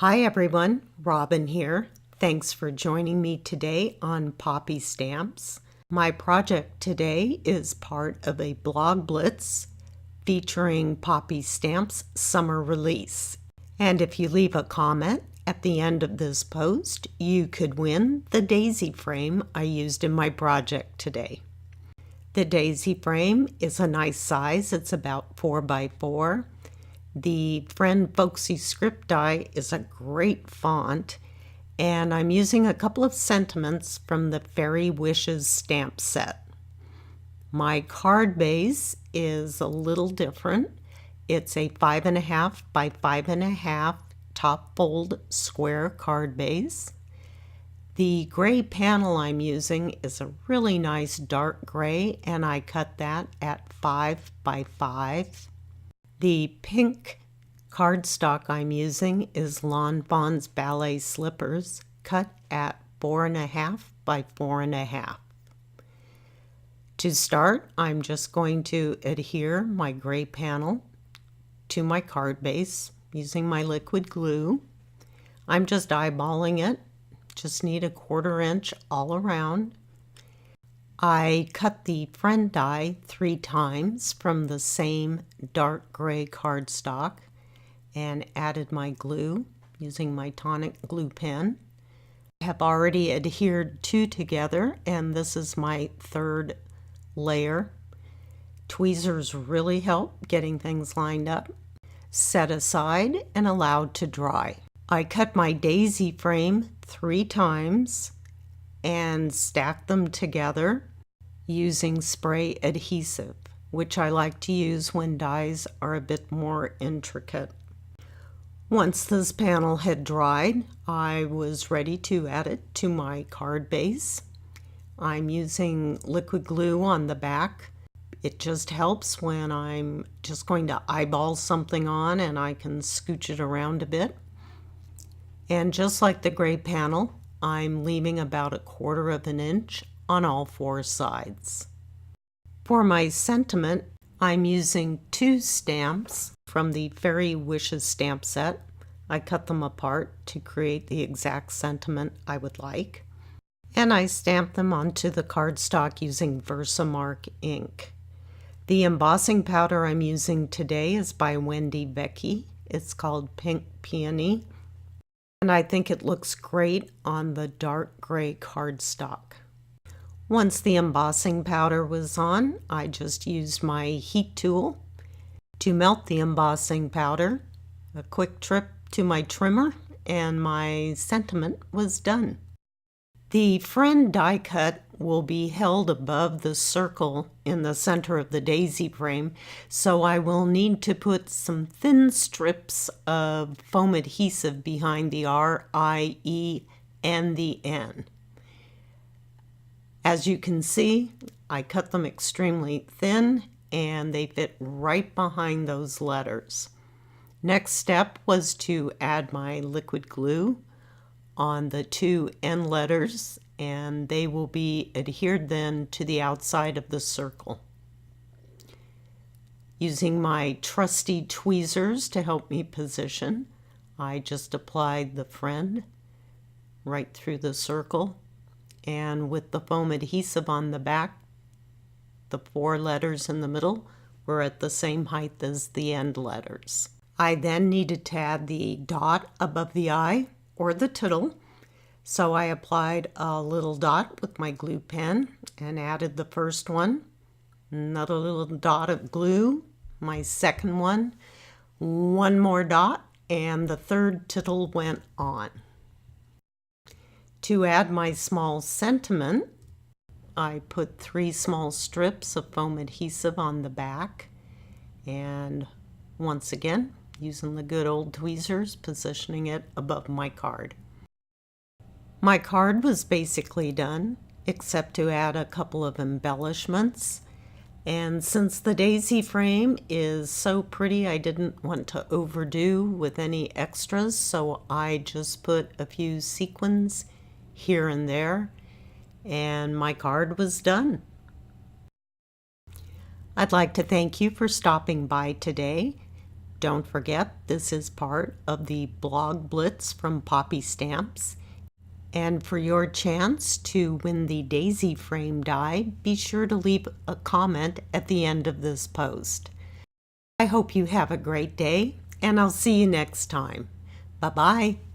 Hi everyone, Robin here. Thanks for joining me today on Poppystamps. My project today is part of a blog blitz featuring Poppystamps summer release. And if you leave a comment at the end of this post, you could win the daisy frame I used in my project today. The daisy frame is a nice size. It's about 4 by 4. The Friend Folksy script die is a great font, and I'm using a couple of sentiments from the Fairy Wishes stamp set. My card base is a little different. It's a 5.5 by 5.5 top fold square card base. The gray panel I'm using is a really nice dark gray, and I cut that at 5 by 5. The pink cardstock I'm using is Lawn Fawn's Ballet Slippers, cut at 4.5 by 4.5. To start, I'm just going to adhere my gray panel to my card base using my liquid glue. I'm just eyeballing it, just need 1/4 inch all around. I cut the friend die 3 times from the same dark gray cardstock and added my glue using my tonic glue pen. I have already adhered 2 together, and this is my 3rd layer. Tweezers really help getting things lined up. Set aside and allowed to dry. I cut my daisy frame 3 times and stacked them together using spray adhesive, which I like to use when dies are a bit more intricate. Once this panel had dried, I was ready to add it to my card base. I'm using liquid glue on the back. It just helps when I'm just going to eyeball something on and I can scooch it around a bit. And just like the gray panel, I'm leaving about 1/4 inch on all 4 sides. For my sentiment, I'm using 2 stamps from the Fairy Wishes stamp set. I cut them apart to create the exact sentiment I would like, and I stamped them onto the cardstock using Versamark ink. The embossing powder I'm using today is by Wendy Vecchi. It's called Pink Peony, and I think it looks great on the dark gray cardstock. Once the embossing powder was on, I just used my heat tool to melt the embossing powder. A quick trip to my trimmer and my sentiment was done. The friend die cut will be held above the circle in the center of the daisy frame, so I will need to put some thin strips of foam adhesive behind the R, I, E, and the N. As you can see, I cut them extremely thin and they fit right behind those letters. Next step was to add my liquid glue on the 2 N letters, and they will be adhered then to the outside of the circle. Using my trusty tweezers to help me position, I just applied the friend right through the circle. And with the foam adhesive on the back, the 4 letters in the middle were at the same height as the end letters. I then needed to add the dot above the I, or the tittle, so I applied a little dot with my glue pen and added the first one, another little dot of glue, my second one more dot, and the 3rd tittle went on. To add my small sentiment, I put 3 small strips of foam adhesive on the back, and once again, using the good old tweezers, positioning it above my card. My card was basically done, except to add a couple of embellishments. And since the daisy frame is so pretty, I didn't want to overdo with any extras, so I just put a few sequins here and there, and my card was done. I'd like to thank you for stopping by today. Don't forget, this is part of the blog Blitz from Poppystamps. And for your chance to win the daisy frame die, be sure to leave a comment at the end of this post. I hope you have a great day, and I'll see you next time. Bye-bye.